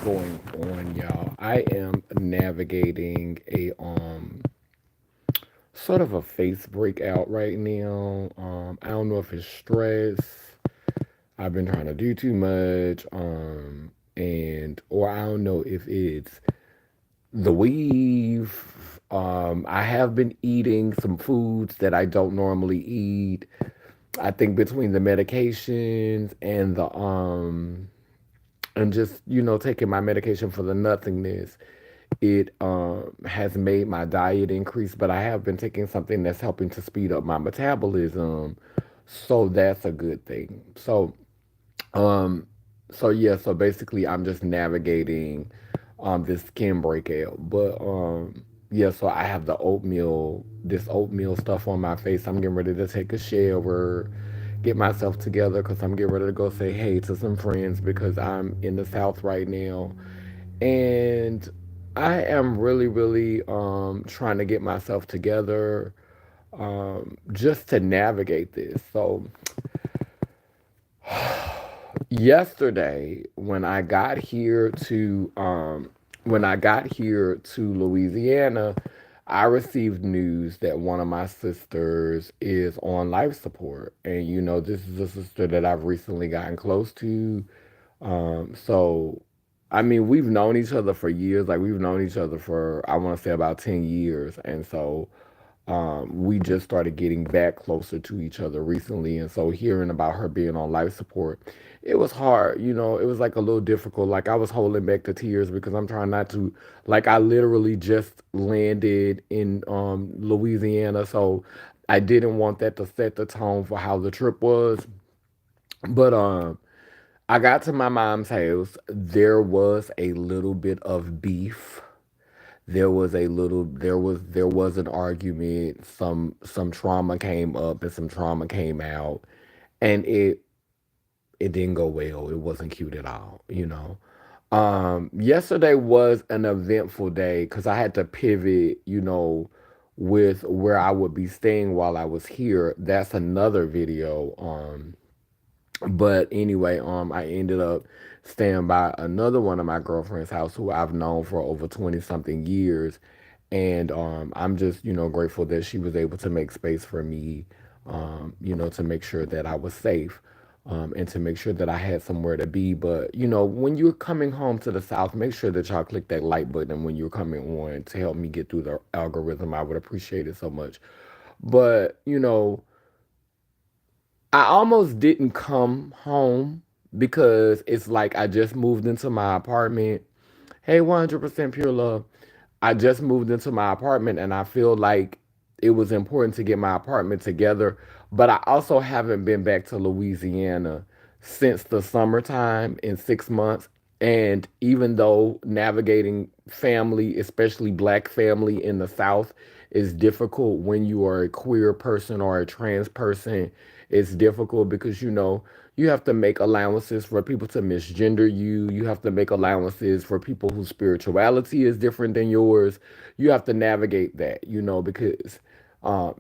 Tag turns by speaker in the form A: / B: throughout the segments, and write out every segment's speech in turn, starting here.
A: going on, y'all? I am navigating a sort of a face breakout right now. I don't know if it's stress. I've been trying to do too much, and or I don't know if it's the weave. I have been eating some foods that I don't normally eat. I think between the medications and just taking my medication for the nothingness, it has made my diet increase, but I have been taking something that's helping to speed up my metabolism, so that's a good thing. Um so basically I'm just navigating this skin breakout, but yeah, so I have this oatmeal stuff on my face. I'm getting ready to take a shower, get myself together, because I'm getting ready to go say hey to some friends because I'm in the South right now. And I am really trying to get myself together, just to navigate this. So yesterday when I got here to Louisiana, I received news that one of my sisters is on life support. And this is a sister that I've recently gotten close to. So I mean, we've known each other for years. Like, we've known each other for, I want to say, about 10 years. And so we just started getting back closer to each other recently. And so hearing about her being on life support, it was hard. It was like a little difficult. Like, I was holding back the tears because I'm trying not to, like, I literally just landed in Louisiana. So I didn't want that to set the tone for how the trip was. But I got to my mom's house. There was a little bit of beef. There was an argument. Some trauma came up and some trauma came out, and it didn't go well. It wasn't cute at all. Yesterday was an eventful day because I had to pivot, with where I would be staying while I was here. That's another video. But anyway, I ended up staying by another one of my girlfriend's house who I've known for over 20 something years. And I'm just, grateful that she was able to make space for me, to make sure that I was safe, and to make sure that I had somewhere to be. But, when you're coming home to the South, make sure that y'all click that like button when you're coming on to help me get through the algorithm. I would appreciate it so much. But, I almost didn't come home because it's like I just moved into my apartment. Hey, 100% pure love. I just moved into my apartment and I feel like it was important to get my apartment together. But I also haven't been back to Louisiana since the summertime in 6 months. And even though navigating family, especially black family in the South, is difficult when you are a queer person or a trans person, it's difficult because you have to make allowances for people to misgender you. You have to make allowances for people whose spirituality is different than yours. You have to navigate that, because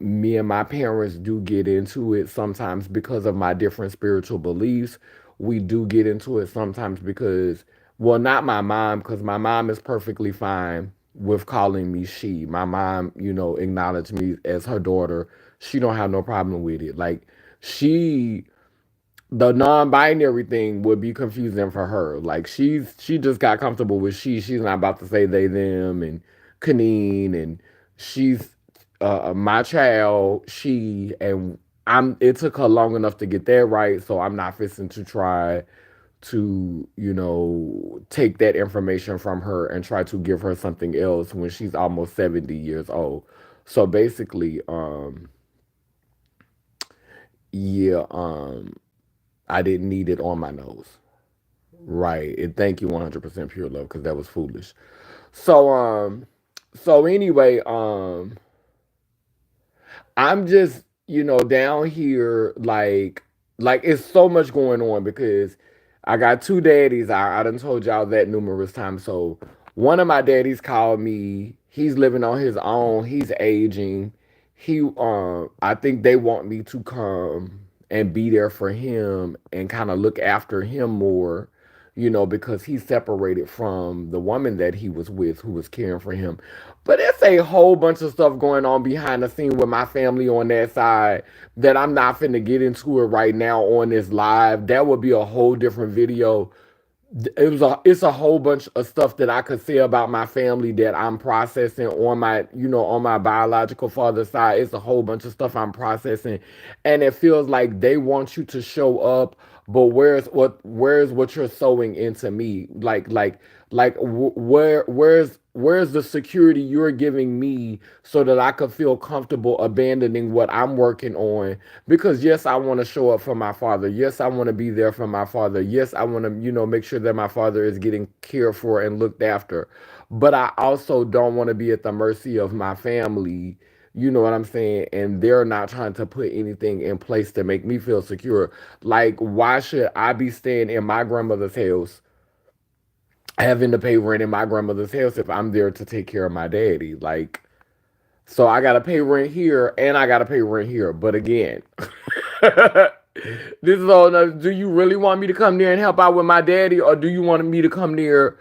A: me and my parents do get into it sometimes because of my different spiritual beliefs. We do get into it sometimes because, well, not my mom, because my mom is perfectly fine with calling me she. My mom, acknowledged me as her daughter. She don't have no problem with it. Like, she the non-binary thing would be confusing for her. Like, she just got comfortable with she. She's not about to say they them and Kaneen, and she's my child. She and I'm. It took her long enough to get that right, so I'm not fixing to try to take that information from her and try to give her something else when she's almost 70 years old. So basically, yeah, I didn't need it on my nose. Right. And thank you 100% pure love because that was foolish. So so anyway, I'm just, down here like it's so much going on because I got two daddies. I done told y'all that numerous times. So one of my daddies called me. He's living on his own. He's aging. I think they want me to come and be there for him and kind of look after him more, because he separated from the woman that he was with who was caring for him. But it's a whole bunch of stuff going on behind the scene with my family on that side that I'm not finna get into it right now on this live. That would be a whole different video. It's a whole bunch of stuff that I could say about my family that I'm processing on my biological father's side. It's a whole bunch of stuff I'm processing, and it feels like they want you to show up, but where's what you're sowing into me? Where's the security you're giving me so that I could feel comfortable abandoning what I'm working on? Because yes, I want to show up for my father. Yes, I want to be there for my father. Yes, I want to, make sure that my father is getting cared for and looked after. But I also don't want to be at the mercy of my family. You know what I'm saying? And they're not trying to put anything in place to make me feel secure. Like, why should I be staying in my grandmother's house, having to pay rent in my grandmother's house if I'm there to take care of my daddy? Like, so I gotta pay rent here and I gotta pay rent here. But again, this is all. Do you really want me to come there and help out with my daddy, or do you want me to come there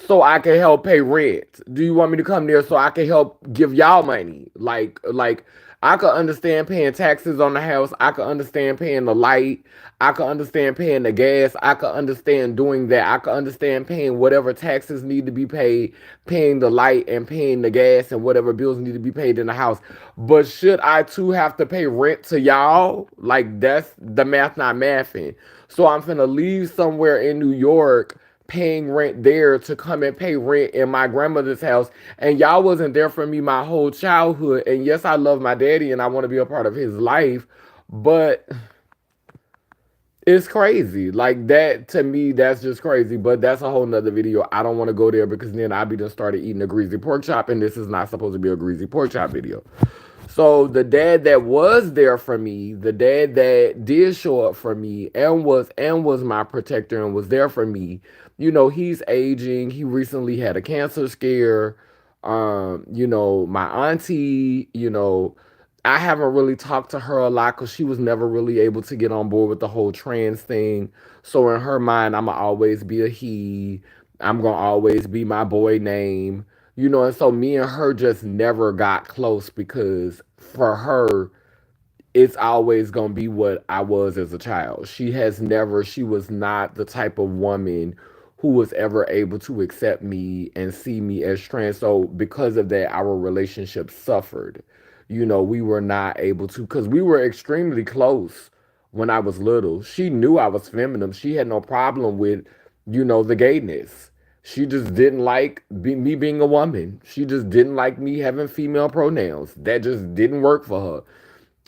A: so I can help pay rent? Do you want me to come there so I can help give y'all money? Like I could understand paying taxes on the house. I could understand paying the light. I could understand paying the gas. I could understand doing that. I could understand paying whatever taxes need to be paid, paying the light and paying the gas and whatever bills need to be paid in the house. But should I too have to pay rent to y'all? Like, that's the math not mathing. So I'm finna leave somewhere in New York paying rent there to come and pay rent in my grandmother's house. And y'all wasn't there for me my whole childhood. And yes, I love my daddy and I want to be a part of his life. But it's crazy. Like, that to me, that's just crazy. But that's a whole nother video. I don't want to go there because then I be done started eating a greasy pork chop, and this is not supposed to be a greasy pork chop video. So the dad that was there for me, the dad that did show up for me and was my protector and was there for me, he's aging. He recently had a cancer scare. My auntie, I haven't really talked to her a lot because she was never really able to get on board with the whole trans thing. So in her mind, I'ma always be a he. I'm gonna always be my boy name. And so me and her just never got close because for her, it's always going to be what I was as a child. She was not the type of woman who was ever able to accept me and see me as trans. So because of that, our relationship suffered. We were not able to, because we were extremely close when I was little. She knew I was feminine. She had no problem with, the gayness. She just didn't like me being a woman. She just didn't like me having female pronouns. That just didn't work for her.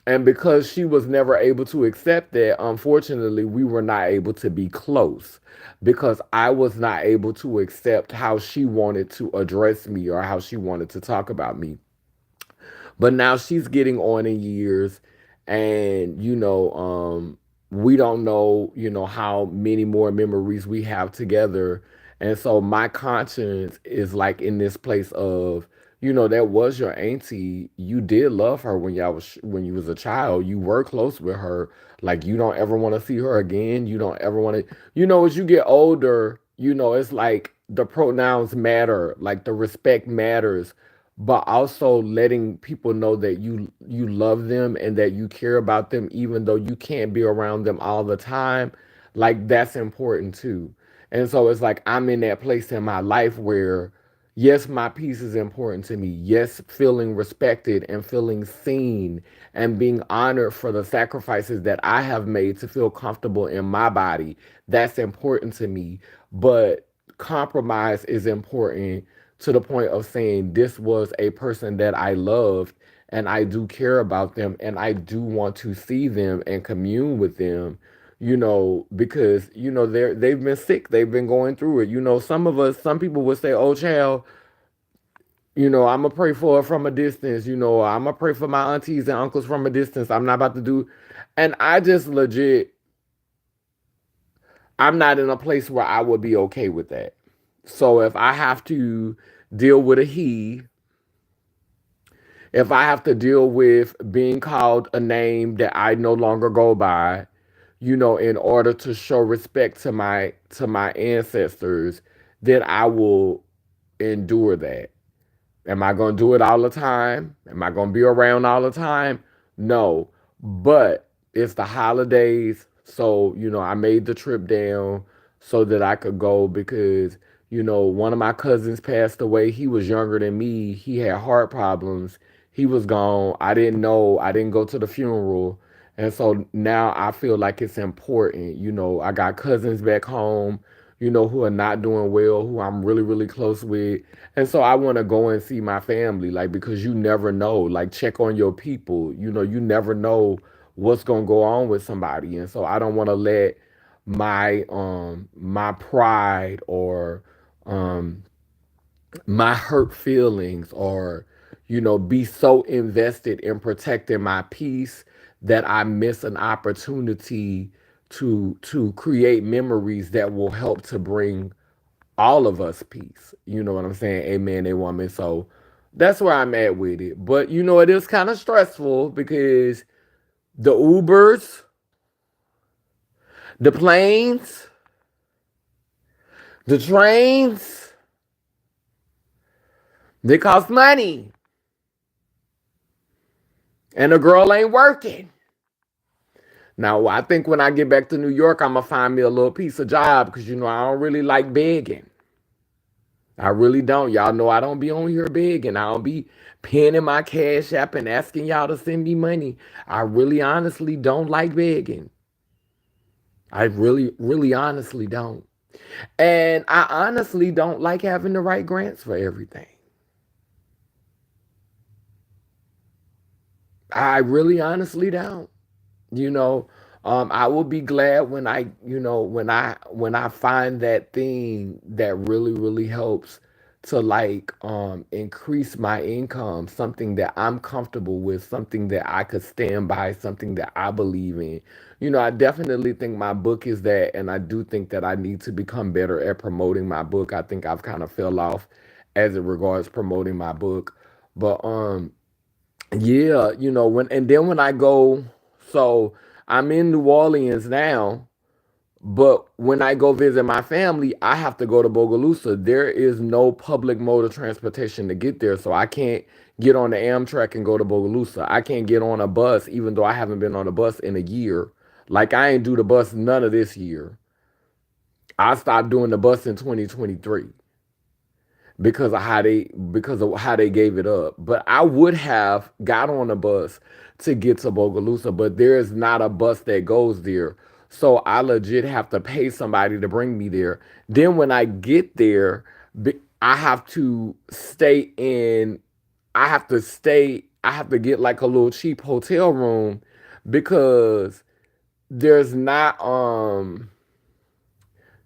A: And because she was never able to accept that, unfortunately, we were not able to be close because I was not able to accept how she wanted to address me or how she wanted to talk about me. But now she's getting on in years, and we don't know, how many more memories we have together. And so my conscience is like in this place of, that was your auntie. You did love her when you was a child. You were close with her. Like, you don't ever want to see her again. You don't ever want to, as you get older, it's like the pronouns matter, like the respect matters, but also letting people know that you love them and that you care about them even though you can't be around them all the time. Like, that's important too. And so it's like I'm in that place in my life where, yes, my peace is important to me. Yes, feeling respected and feeling seen and being honored for the sacrifices that I have made to feel comfortable in my body, that's important to me. But compromise is important to the point of saying this was a person that I loved and I do care about them and I do want to see them and commune with them, because they've been sick, they've been going through it. Some people would say, "Oh, child, I'm gonna pray for her from a distance. I'm gonna pray for my aunties and uncles from a distance. I'm not about to do," and I just legit, I'm not in a place where I would be okay with that. So if I have to deal with a he, if I have to deal with being called a name that I no longer go by, in order to show respect to my ancestors, then I will endure that. Am I going to do it all the time? Am I going to be around all the time? No. But it's the holidays. So, I made the trip down so that I could go because, one of my cousins passed away. He was younger than me. He had heart problems. He was gone. I didn't know. I didn't go to the funeral. And so now I feel like it's important. I got cousins back home, who are not doing well, who I'm really, really close with. And so I want to go and see my family, like, because you never know. Like, check on your people. You never know what's gonna go on with somebody. And so I don't want to let my pride or um my hurt feelings or be so invested in protecting my peace that I miss an opportunity to create memories that will help to bring all of us peace. You know what I'm saying? Amen, a woman. So that's where I'm at with it. But it is kind of stressful because the Ubers, the planes, the trains, they cost money. And the girl ain't working. Now, I think when I get back to New York, I'm going to find me a little piece of job because, I don't really like begging. I really don't. Y'all know I don't be on here begging. I don't be pinning my cash app and asking y'all to send me money. I really honestly don't like begging. I really, really honestly don't. And I honestly don't like having to write grants for everything. I really honestly don't. you know I will be glad when I find that thing that really really helps to like increase my income, something that I'm comfortable with, something that I could stand by, something that I believe in. I definitely think my book is that, and I do think that I need to become better at promoting my book. I think I've kind of fell off as it regards promoting my book. But yeah, when I go, so I'm in New Orleans now, but when I go visit my family, I have to go to Bogalusa. There is no public mode of transportation to get there, so I can't get on the Amtrak and go to Bogalusa. I can't get on a bus, even though I haven't been on a bus in a year. Like I ain't do the bus none of this year. I stopped doing the bus in 2023 because of how they gave it up. But I would have got on a bus to get to Bogalusa, but there is not a bus that goes there. So I legit have to pay somebody to bring me there. Then when I get there, I have to stay in I have to get like a little cheap hotel room because there's not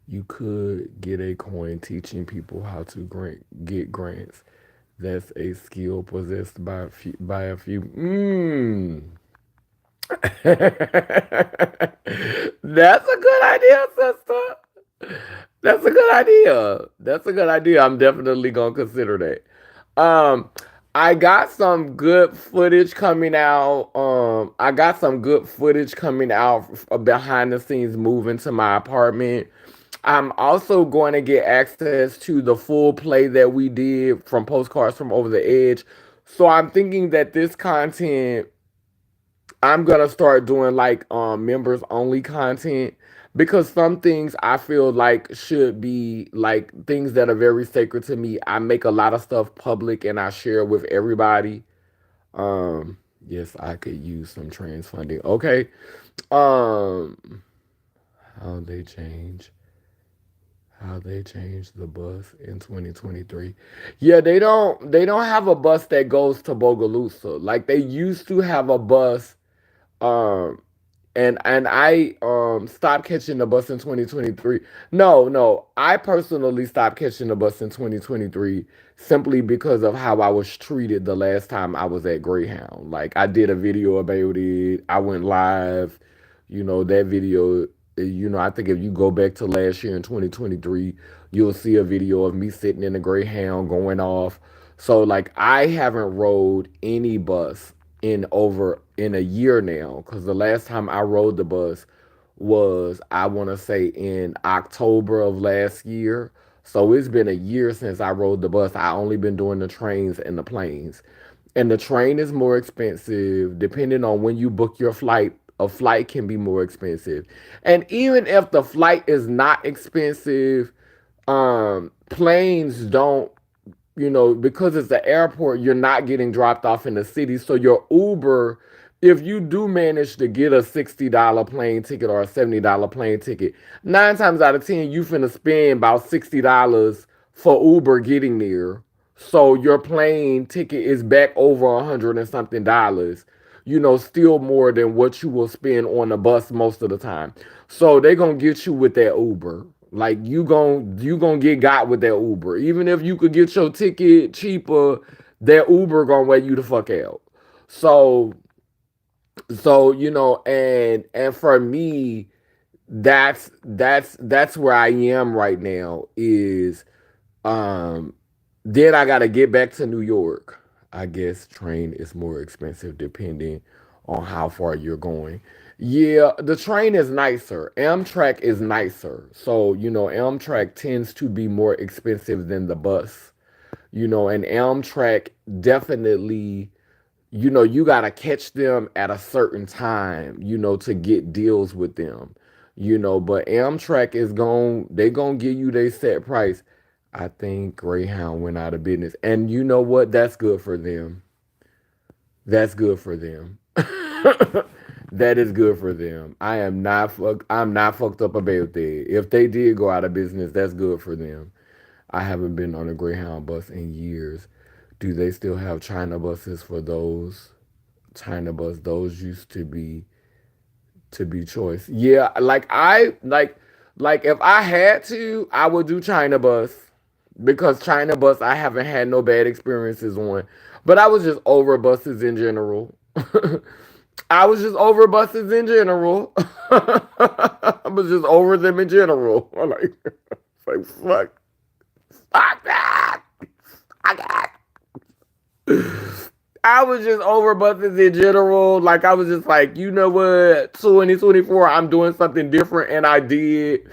A: you could get a coin teaching people how to get grants. That's a skill possessed by a few. That's a good idea, sister. That's a good idea. That's a good idea. I'm definitely gonna consider that. I got some good footage coming out. I got some good footage coming out behind the scenes moving to my apartment. I'm also going to get access to the full play that we did from Postcards from Over the Edge. So I'm thinking that this content, I'm gonna start doing like members only content because some things I feel like should be like things that are very sacred to me. I make a lot of stuff public and I share with everybody. Yes, I could use some trans funding. Okay. Um, how they change how they changed the bus in 2023. Yeah, they don't have a bus that goes to Bogalusa. Like they used to have a bus um and I stopped catching the bus in 2023. No, no, I personally stopped catching the bus in 2023 simply because of how I was treated the last time I was at Greyhound. Like I did a video about it. I went live. That video, I think if you go back to last year in 2023, you'll see a video of me sitting in a Greyhound going off. So like I haven't rode any bus in a year now because the last time I rode the bus was, I want to say, in October of last year. So it's been a year since I rode the bus. I only been doing the trains and the planes. And the train is more expensive depending on when you book your flight. A flight can be more expensive. And even if the flight is not expensive, planes don't, because it's the airport, you're not getting dropped off in the city. So your Uber, if you do manage to get a $60 plane ticket or a $70 plane ticket, 9 times out of 10, you finna spend about $60 for Uber getting there. So your plane ticket is back over 100 and something dollars. Still more than what you will spend on the bus most of the time. So they gonna get you with that Uber. Like you gonna get got with that Uber. Even if you could get your ticket cheaper, that Uber gonna weigh you the fuck out. So and for me, that's where I am right now. Is um then I gotta get back to New York. I guess train is more expensive depending on how far you're going. Yeah, the train is nicer. Amtrak is nicer. So, Amtrak tends to be more expensive than the bus. And Amtrak definitely, you got to catch them at a certain time, to get deals with them. But Amtrak is they going to give you their set price. I think Greyhound went out of business. And you know what? That's good for them. That's good for them. That is good for them. I'm not fucked up about that. If they did go out of business, that's good for them. I haven't been on a Greyhound bus in years. Do they still have China buses for those? China bus, those used to be choice. Yeah, like if I had to, I would do China bus because China bus I haven't had no bad experiences on. But I was just over buses in general. I was just over buses in general. I was just over them in general. Like fuck that. I got. I was just over buses in general. Like I was just like, you know what, 2024, I'm doing something different, and I did.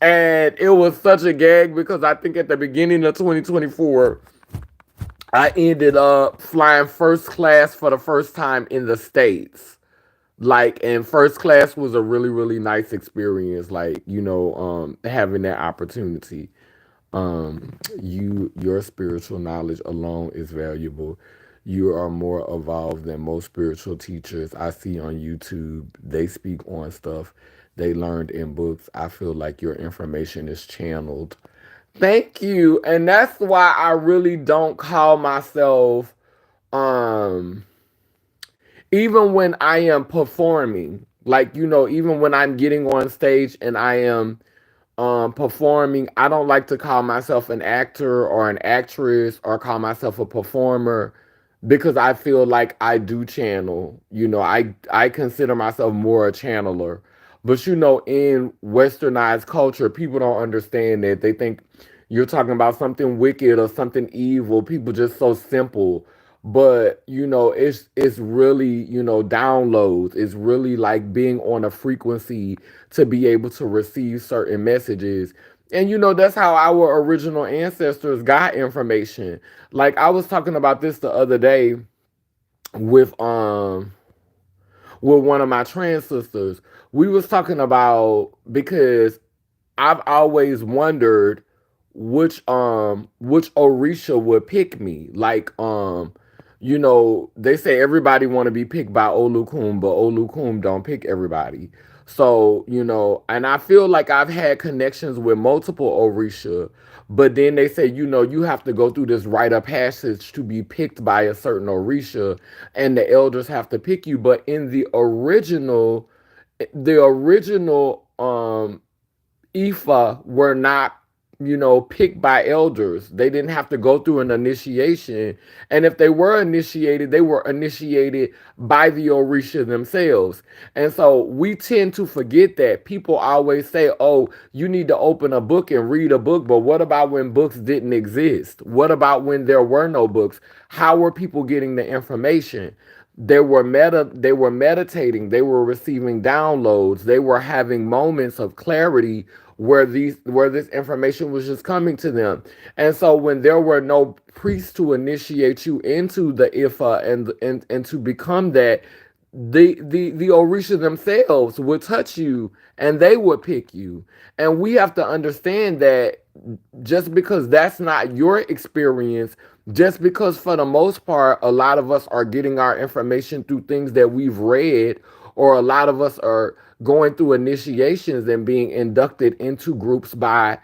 A: And it was such a gag because I think at the beginning of 2024, I ended up flying first class for the first time in the States. Like, and first class was a really, really nice experience. Like, having that opportunity. Your spiritual knowledge alone is valuable. You are more evolved than most spiritual teachers I see on YouTube. They speak on stuff they learned in books. I feel like your information is channeled. Thank you. And that's why I really don't call myself um even when I am performing, like, even when I'm getting on stage and I am performing, I don't like to call myself an actor or an actress or call myself a performer because I feel like I do channel. I consider myself more a channeler. But in westernized culture, people don't understand that. They think you're talking about something wicked or something evil. People just so simple. But it's really, downloads. It's really like being on a frequency to be able to receive certain messages. And that's how our original ancestors got information. Like I was talking about this the other day with with one of my trans sisters. We was talking about, because I've always wondered which Orisha would pick me. Like they say everybody want to be picked by Olukum, but Olukum don't pick everybody. So, and I feel like I've had connections with multiple Orisha, but then they say, you have to go through this rite of passage to be picked by a certain Orisha, and the elders have to pick you. But in the original Ifa were not, picked by elders. They didn't have to go through an initiation. And if they were initiated by the Orisha themselves. And so we tend to forget that. People always say, oh, you need to open a book and read a book. But what about when books didn't exist? What about when there were no books? How were people getting the information? they were meditating, they were receiving downloads, they were having moments of clarity where this information was just coming to them. And so when there were no priests to initiate you into the Ifa and to become that, the Orisha themselves would touch you and they would pick you. And we have to understand that just because that's not your experience, just because for the most part, a lot of us are getting our information through things that we've read, or a lot of us are going through initiations and being inducted into groups by,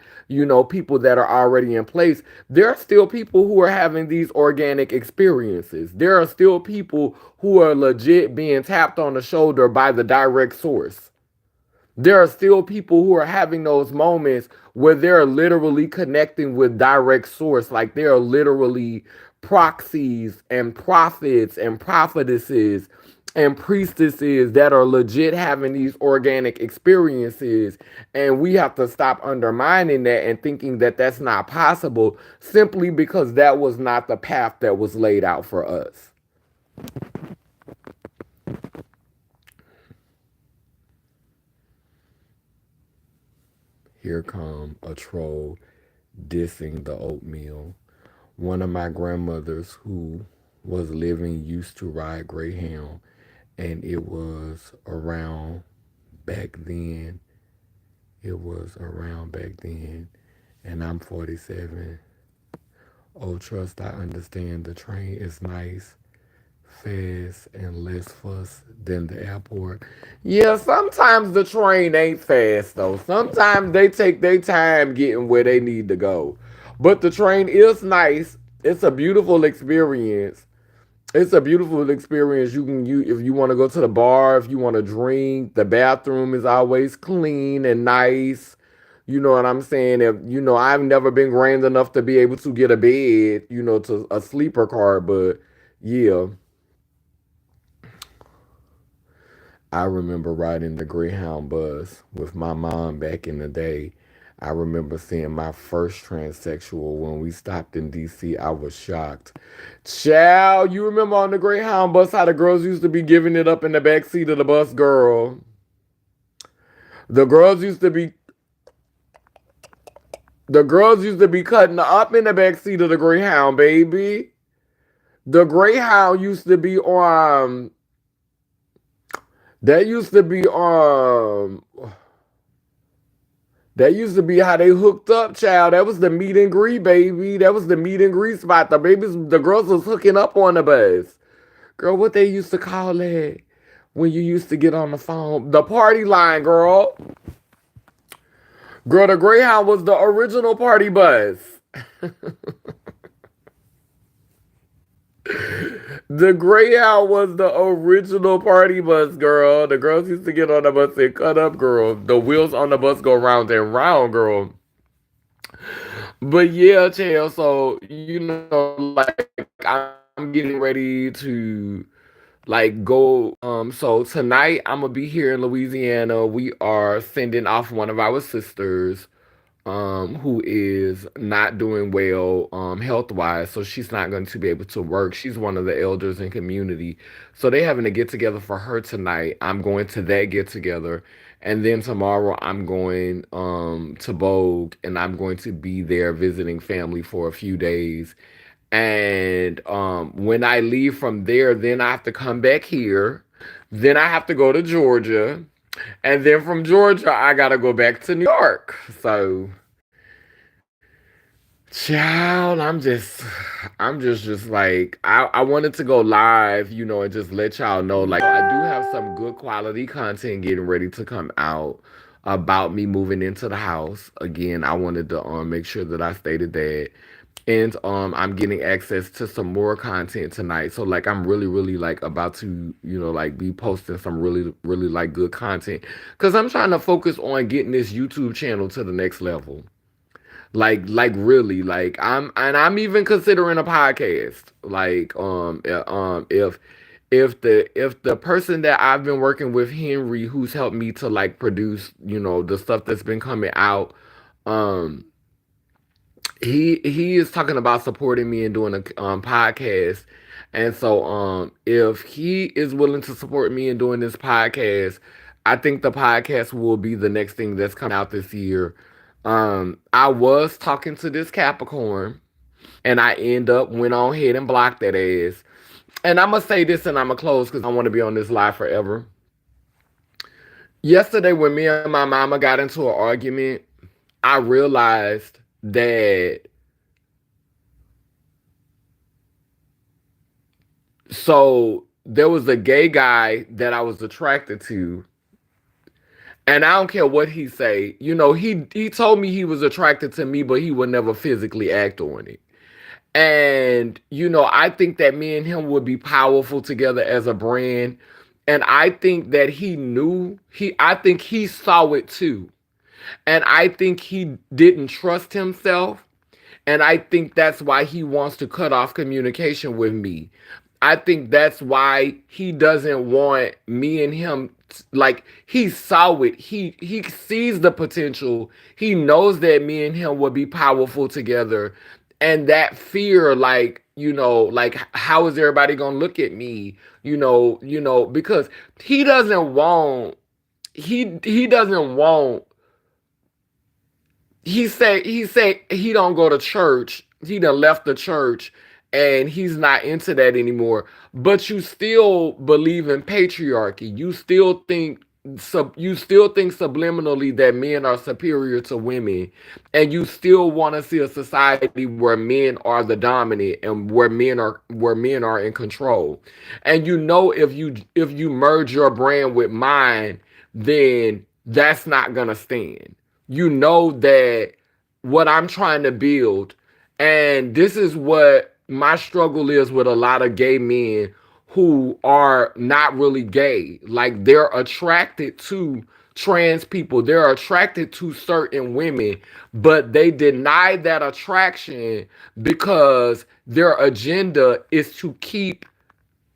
A: people that are already in place. There are still people who are having these organic experiences. There are still people who are legit being tapped on the shoulder by the direct source. There are still people who are having those moments where they're literally connecting with direct source, like they're literally proxies and prophets and prophetesses and priestesses that are legit having these organic experiences. And we have to stop undermining that and thinking that that's not possible simply because that was not the path that was laid out for us. Here come a troll dissing the oatmeal. One of my grandmothers who was living used to ride Greyhound, and it was around back then. It was around back then, and I'm 47. Oh, trust, I understand the train is nice, fast, and less fuss than the airport. Yeah, sometimes the train ain't fast though. Sometimes they take their time getting where they need to go. But the train is nice. It's a beautiful experience. It's a beautiful experience. You if you want to go to the bar, if you want to drink, the bathroom is always clean and nice. You know what I'm saying? If I've never been grand enough to be able to get a bed, to a sleeper car, but yeah, I remember riding the Greyhound bus with my mom back in the day. I remember seeing my first transsexual when we stopped in DC. I was shocked. Child, you remember on the Greyhound bus how the girls used to be giving it up in the back seat of the bus, girl? The girls used to be the girls used to be cutting up in the back seat of the Greyhound, baby. The Greyhound used to be on that used to be that used to be how they hooked up, child. That was the meet and greet, baby. That was the meet and greet spot. The girls was hooking up on the bus. Girl, what they used to call that when you used to get on the phone? The party line, girl. Girl, the Greyhound was the original party bus. The Greyhound was the original party bus, girl. The girls used to get on the bus and cut up, girl. The wheels on the bus go round and round, girl. But yeah, child. So like I'm getting ready to like go. So tonight I'm gonna be here in Louisiana. We are sending off one of our sisters, who is not doing well, health wise, so she's not going to be able to work. She's one of the elders in community, so they having a get together for her tonight. I'm going to that get together, and then tomorrow I'm going to Vogue, and I'm going to be there visiting family for a few days. And when I leave from there, then I have to come back here. Then I have to go to Georgia. And then from Georgia, I got to go back to New York. So, child, I'm just like, I wanted to go live, and just let y'all know, like, I do have some good quality content getting ready to come out about me moving into the house. Again, I wanted to make sure that I stated that. And I'm getting access to some more content tonight. So like I'm really, really like about to, like be posting some really, really like good content. Cause I'm trying to focus on getting this YouTube channel to the next level. Like really, like I'm even considering a podcast. Like if the person that I've been working with, Henry, who's helped me to like produce, the stuff that's been coming out, um he is talking about supporting me and doing a podcast. And so if he is willing to support me in doing this podcast, I think the podcast will be the next thing that's coming out this year. I was talking to this Capricorn, and I end up went on ahead and blocked that ass. And I'm gonna say this, and I'm gonna close because I want to be on this live forever. Yesterday, when me and my mama got into an argument, I realized that, so there was a gay guy that I was attracted to, and I don't care what he say. He told me he was attracted to me, but he would never physically act on it. And I think that me and him would be powerful together as a brand. And I think that he knew he I think he saw it too. And I think he didn't trust himself. And I think that's why he wants to cut off communication with me. I think that's why he doesn't want me and him, like, he saw it. He sees the potential. He knows that me and him would be powerful together. And that fear, like, like, how is everybody gonna look at me? Because he doesn't want he doesn't want he say he don't go to church. He done left the church, and he's not into that anymore. But you still believe in patriarchy. You still think subliminally that men are superior to women, and you still want to see a society where men are the dominant and where men are in control. And if you merge your brand with mine, then that's not gonna stand. You know that what I'm trying to build, and this is what my struggle is with a lot of gay men who are not really gay. Like, they're attracted to trans people, they're attracted to certain women, but they deny that attraction because their agenda is to keep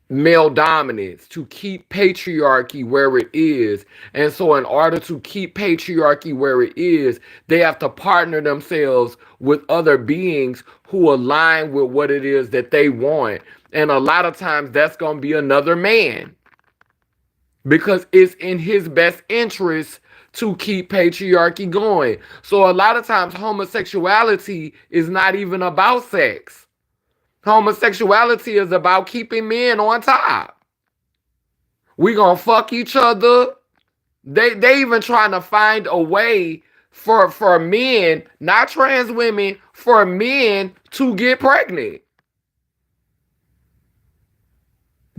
A: male dominance, to keep patriarchy where it is. And so, in order to keep patriarchy where it is, they have to partner themselves with other beings who align with what it is that they want. And a lot of times, that's going to be another man because it's in his best interest to keep patriarchy going. So, a lot of times, homosexuality is not even about sex. Homosexuality is about keeping men on top. We gonna fuck each other. They even trying to find a way for men, not trans women, for men to get pregnant.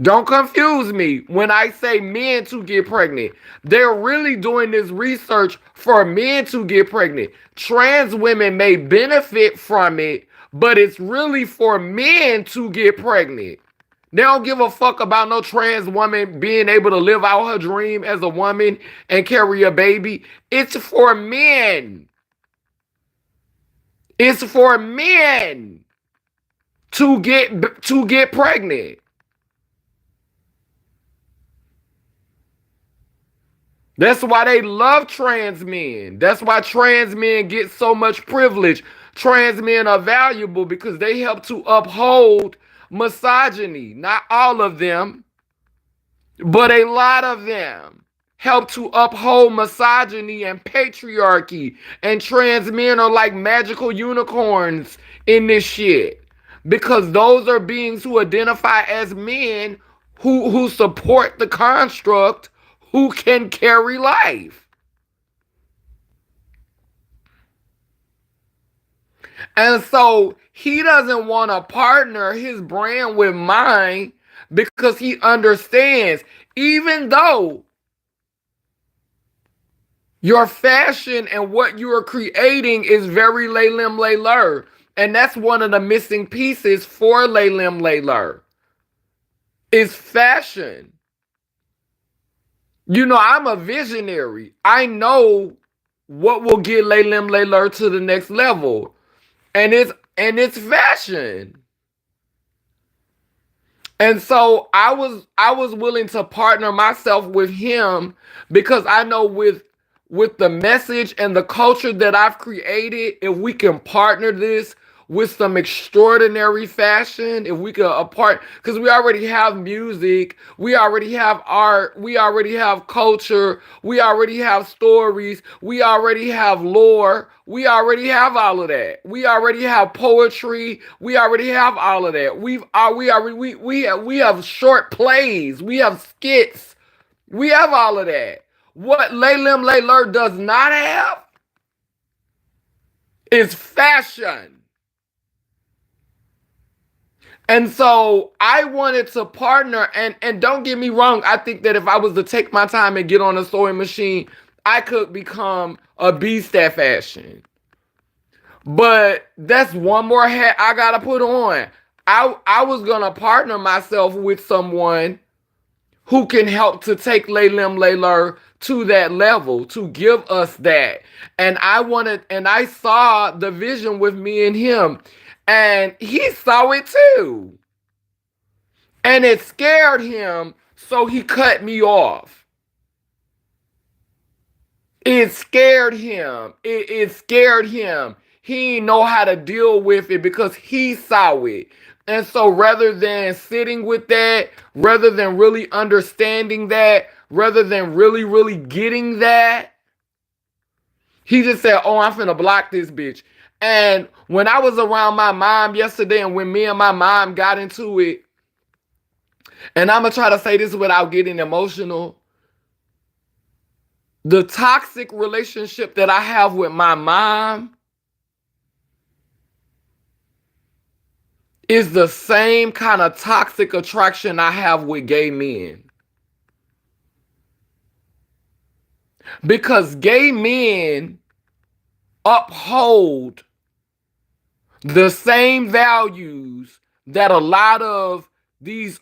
A: Don't confuse me when I say men to get pregnant. They're really doing this research for men to get pregnant. Trans women may benefit from it, but it's really for men to get pregnant. They don't give a fuck about no trans woman being able to live out her dream as a woman and carry a baby. It's for men. It's for men to get pregnant. That's why they love trans men. That's why trans men get so much privilege. Trans men are valuable because they help to uphold misogyny. Not all of them, but a lot of them help to uphold misogyny and patriarchy. And trans men are like magical unicorns in this shit. Because those are beings who identify as men who support the construct, who can carry life. And so he doesn't want to partner his brand with mine because he understands, even though your fashion and what you are creating is very Laylim Layler. And that's one of the missing pieces for Laylim Layler is fashion. I'm a visionary. I know what will get Laylim Layler to the next level. And it's fashion. And so I was willing to partner myself with him because I know with the message and the culture that I've created, if we can partner this with some extraordinary fashion, if we could apart, because we already have music, we already have art, we already have culture, we already have stories, we already have lore, we already have all of that. We already have poetry, we already have all of that. We have short plays, we have skits, we have all of that. What Laylim Laylur does not have is fashion. And so I wanted to partner, and don't get me wrong, I think that if I was to take my time and get on a sewing machine, I could become a beast at fashion. But that's one more hat I gotta put on. I was gonna partner myself with someone who can help to take Laylim Laylur to that level, to give us that. And I saw the vision with me and him, and he saw it too. And it scared him, so he cut me off. It scared him. It scared him. He didn't know how to deal with it because he saw it. And so rather than sitting with that, rather than really understanding that, rather than really getting that, he just said, oh, I'm finna block this bitch. And when I was around my mom yesterday, and when me and my mom got into it, and I'm gonna try to say this without getting emotional, the toxic relationship that I have with my mom is the same kind of toxic attraction I have with gay men. Because gay men uphold the same values that a lot of these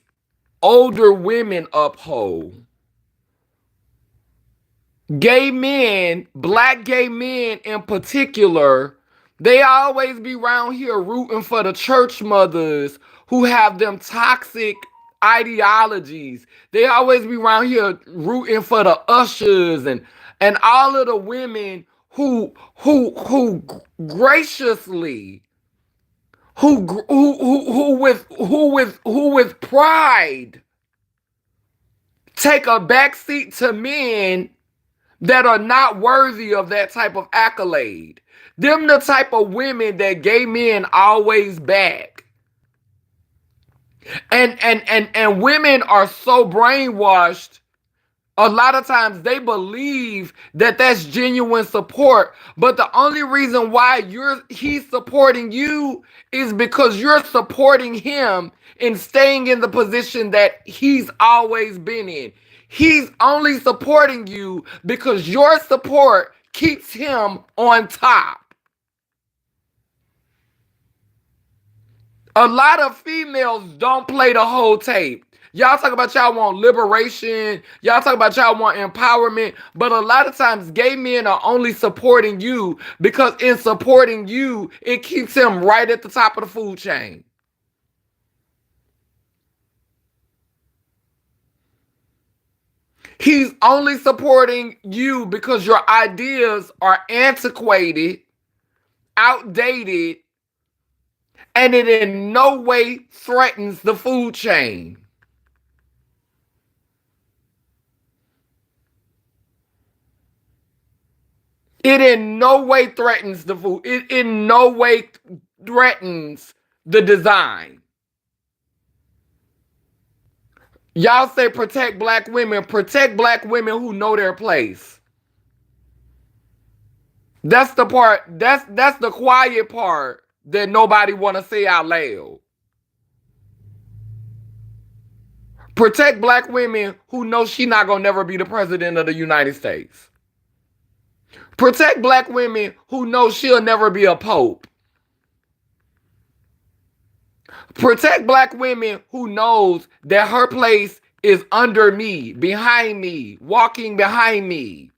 A: older women uphold. Gay men, black gay men in particular, they always be around here rooting for the church mothers who have them toxic ideologies. They always be around here rooting for the ushers and all of the women who graciously who with pride take a backseat to men that are not worthy of that type of accolade. Them the type of women that gay men always back. And women are so brainwashed. A lot of times they believe that that's genuine support, but the only reason why he's supporting you is because you're supporting him in staying in the position that he's always been in. He's only supporting you because your support keeps him on top. A lot of females don't play the whole tape. Y'all talk about y'all want liberation. Y'all talk about y'all want empowerment. But a lot of times gay men are only supporting you because in supporting you, it keeps him right at the top of the food chain. He's only supporting you because your ideas are antiquated, outdated, and it in no way threatens the food chain. It in no way threatens the food. It in no way threatens the design. Y'all say protect black women. Protect black women who know their place. That's the part, that's the quiet part that nobody want to say out loud. Protect black women who know she not gonna never be the president of the United States. Protect black women who know she'll never be a pope. Protect black women who knows that her place is under me, behind me, walking behind me.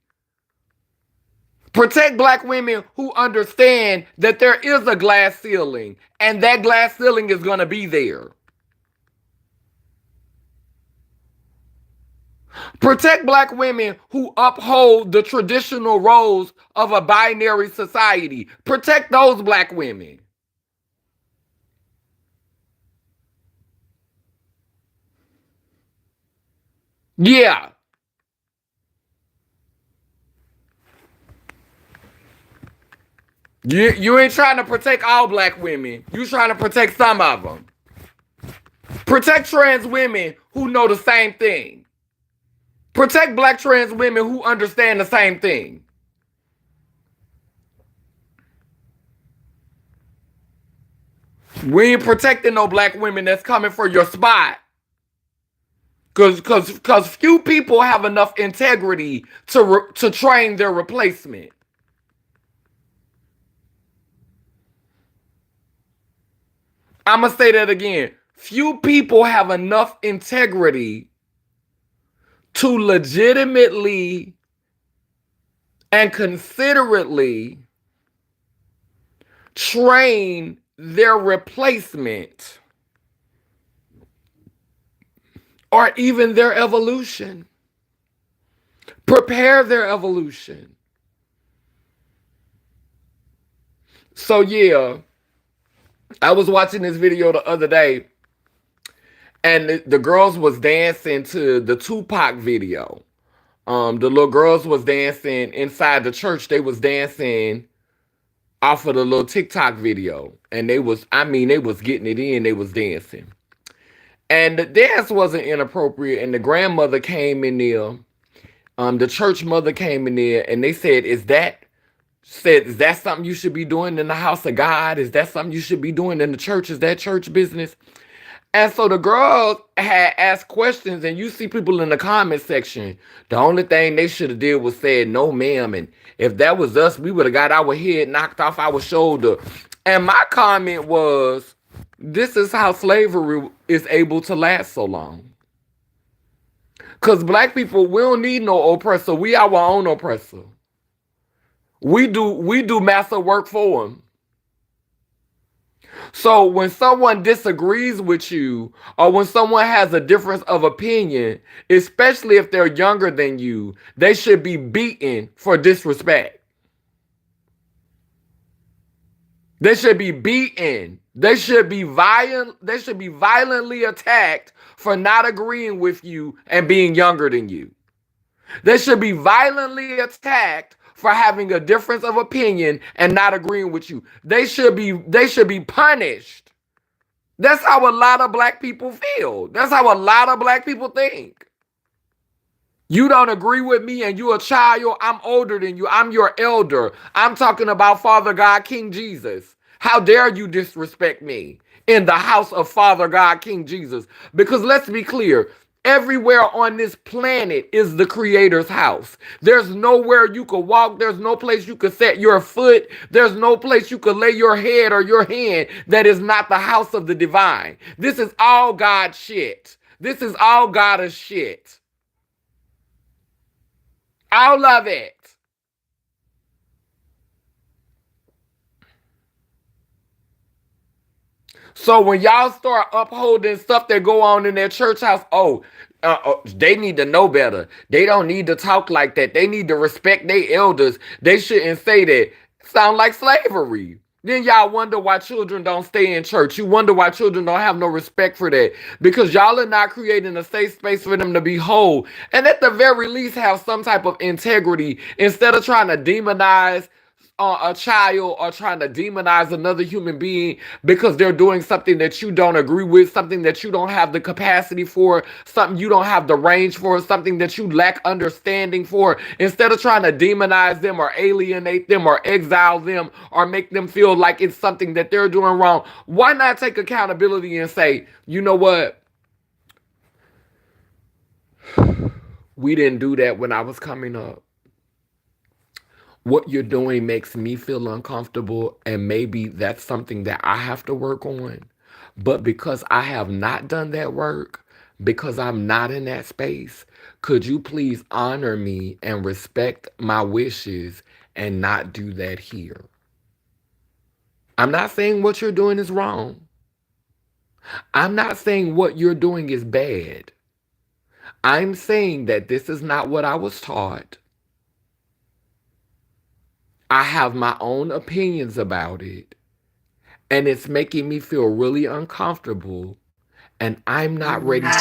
A: Protect black women who understand that there is a glass ceiling and that glass ceiling is going to be there. Protect black women who uphold the traditional roles of a binary society. Protect those black women. Yeah. You ain't trying to protect all black women. You trying to protect some of them. Protect trans women who know the same thing. Protect black trans women who understand the same thing. We ain't protecting no black women that's coming for your spot. Cause few people have enough integrity to train their replacement. I'm gonna say that again. Few people have enough integrity to legitimately and considerately train their replacement or even their evolution. Prepare their evolution. So yeah, I was watching this video the other day, and the girls was dancing to the Tupac video. The little girls was dancing inside the church. They was dancing off of the little TikTok video, and they was getting it in. They was dancing, and the dance wasn't inappropriate. And the grandmother came in there. The church mother came in there, and they said, is that something you should be doing in the house of God? Is that something you should be doing in the church? Is that church business?" And so the girls had asked questions, and you see people in the comment section. The only thing they should have did was said, "No, ma'am." And if that was us, we would have got our head knocked off our shoulder. And my comment was, this is how slavery is able to last so long. Because black people, we don't need no oppressor. We our own oppressor. We do massive work for them. So when someone disagrees with you, or when someone has a difference of opinion, especially if they're younger than you, they should be beaten for disrespect. They should be beaten. They should be violently attacked for not agreeing with you and being younger than you. They should be violently attacked for having a difference of opinion and not agreeing with you. They should be punished. That's how a lot of black people feel. That's how a lot of black people think. You don't agree with me and you're a child. I'm older than you. I'm your elder. I'm talking about Father God, King Jesus. How dare you disrespect me in the house of Father God, King Jesus? Because let's be clear. Everywhere on this planet is the Creator's house. There's nowhere you could walk. There's no place you could set your foot. There's no place you could lay your head or your hand that is not the house of the divine. This is all God shit. This is all God shit. All of it. So when y'all start upholding stuff that go on in their church house, they need to know better. They don't need to talk like that. They need to respect their elders. They shouldn't say that. Sound like slavery. Then y'all wonder why children don't stay in church. You wonder why children don't have no respect for that. Because y'all are not creating a safe space for them to be whole. And at the very least have some type of integrity instead of trying to demonize a child or trying to demonize another human being because they're doing something that you don't agree with, something that you don't have the capacity for, something you don't have the range for, something that you lack understanding for. Instead of trying to demonize them or alienate them or exile them or make them feel like it's something that they're doing wrong, why not take accountability and say, you know what? We didn't do that when I was coming up. What you're doing makes me feel uncomfortable, and maybe that's something that I have to work on. But because I have not done that work, because I'm not in that space, could you please honor me and respect my wishes and not do that here? I'm not saying what you're doing is wrong. I'm not saying what you're doing is bad. I'm saying that this is not what I was taught. I have my own opinions about it, and it's making me feel really uncomfortable, and I'm not ready to.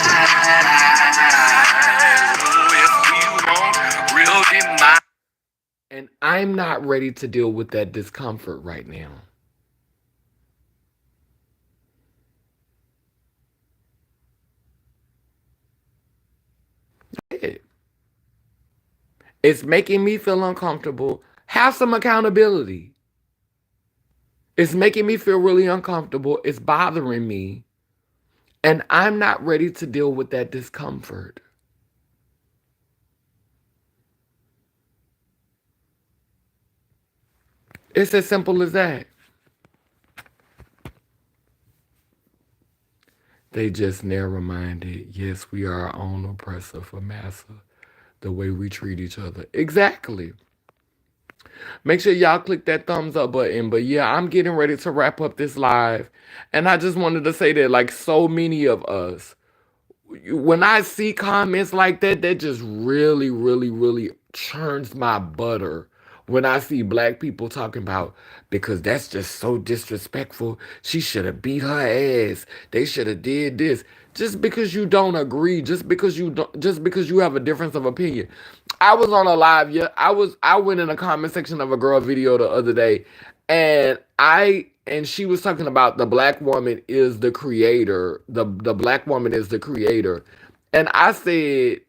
A: And I'm not ready to deal with that discomfort right now. It's making me feel uncomfortable. Have some accountability. It's making me feel really uncomfortable. It's bothering me. And I'm not ready to deal with that discomfort. It's as simple as that. They just narrow minded. Yes, we are our own oppressor for massa. The way we treat each other. Exactly. Make sure y'all click that thumbs up button. But yeah, I'm getting ready to wrap up this live. And I just wanted to say that, like so many of us, when I see comments like that, that just really, really, really churns my butter. When I see black people talking about, because that's just so disrespectful. She should have beat her ass. They should have did this. Just because you don't agree, just because you have a difference of opinion. I was on a live, yeah. I went in the comment section of a girl video the other day, and she was talking about the black woman is the creator. The black woman is the creator. And I said,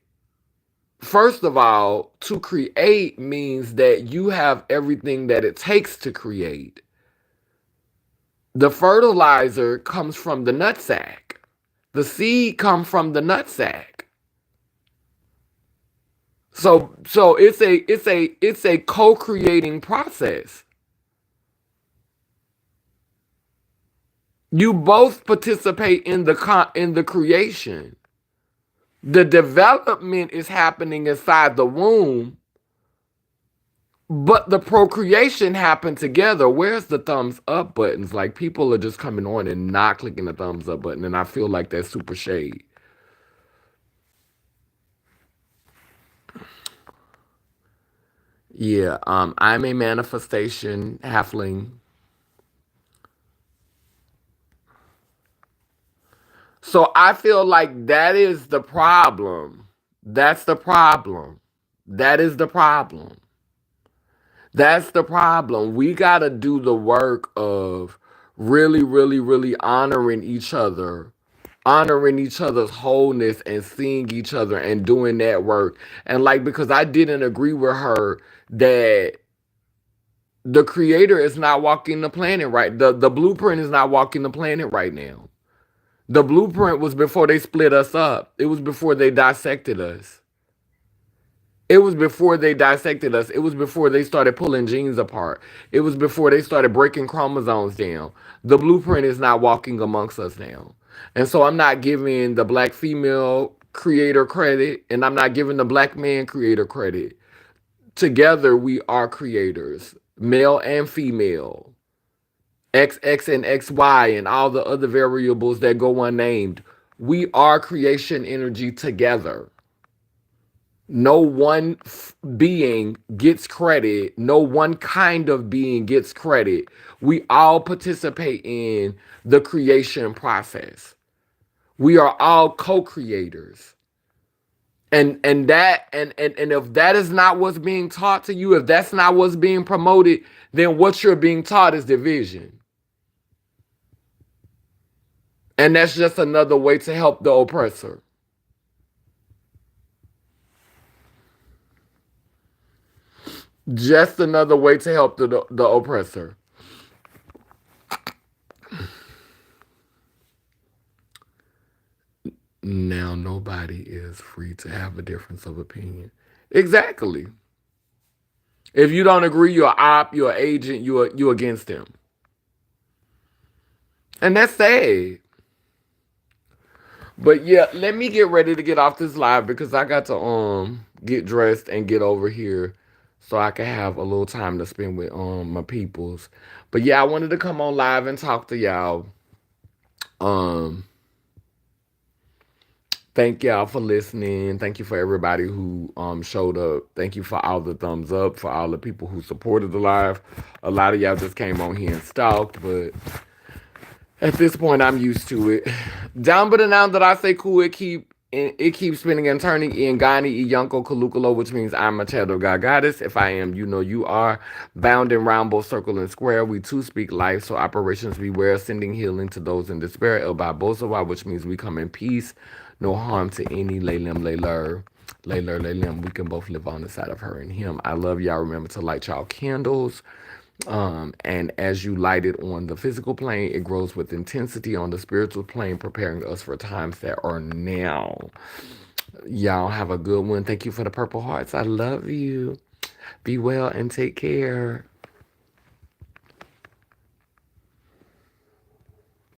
A: first of all, to create means that you have everything that it takes to create. The fertilizer comes from the nutsack. The seed comes from the nutsack. So it's a co-creating process. You both participate in the creation. The development is happening inside the womb, but the procreation happened together. Where's the thumbs up buttons? Like, people are just coming on and not clicking the thumbs up button, and I feel like that's super shade. Yeah, I'm a manifestation halfling. So I feel like that is the problem. That's the problem. That is the problem. That's the problem. We got to do the work of really, really, really honoring each other's wholeness and seeing each other and doing that work. And like, because I didn't agree with her that the creator is not walking the planet right. The blueprint is not walking the planet right now. The blueprint was before they split us up. It was before they dissected us. It was before they dissected us. It was before they started pulling genes apart. It was before they started breaking chromosomes down. The blueprint is not walking amongst us now. And so I'm not giving the black female creator credit, and I'm not giving the black man creator credit. Together, we are creators, male and female, XX and XY, and all the other variables that go unnamed. We are creation energy together. No one being gets credit. No one kind of being gets credit. We all participate in the creation process. We are all co-creators. And if that is not what's being taught to you, if that's not what's being promoted, then what you're being taught is division. And that's just another way to help the oppressor. Just another way to help the oppressor. Now nobody is free to have a difference of opinion. Exactly. If you don't agree, you're op, you're agent, you're against them. And that's sad. But yeah, let me get ready to get off this live because I got to get dressed and get over here so I can have a little time to spend with my peoples. But yeah, I wanted to come on live and talk to y'all. Um Thank y'all for listening. Thank you for everybody who showed up. Thank you for all the thumbs up, for all the people who supported the live. A lot of y'all just came on here and stalked, but at this point, I'm used to it. Down but now that I say cool, it keeps spinning and turning. Ingani Iyanko Kalukalo, which means I'm a child of God Goddess. If I am, you know you are. Bound in round, both circle and square. We too speak life, so operations beware, sending healing to those in despair. El Babosawa, which means we come in peace. No harm to any. Laylim, layler. Layler, laylim. We can both live on the side of her and him. I love y'all. Remember to light y'all candles. And as you light it on the physical plane, it grows with intensity on the spiritual plane, preparing us for times that are now. Y'all have a good one. Thank you for the purple hearts. I love you. Be well and take care.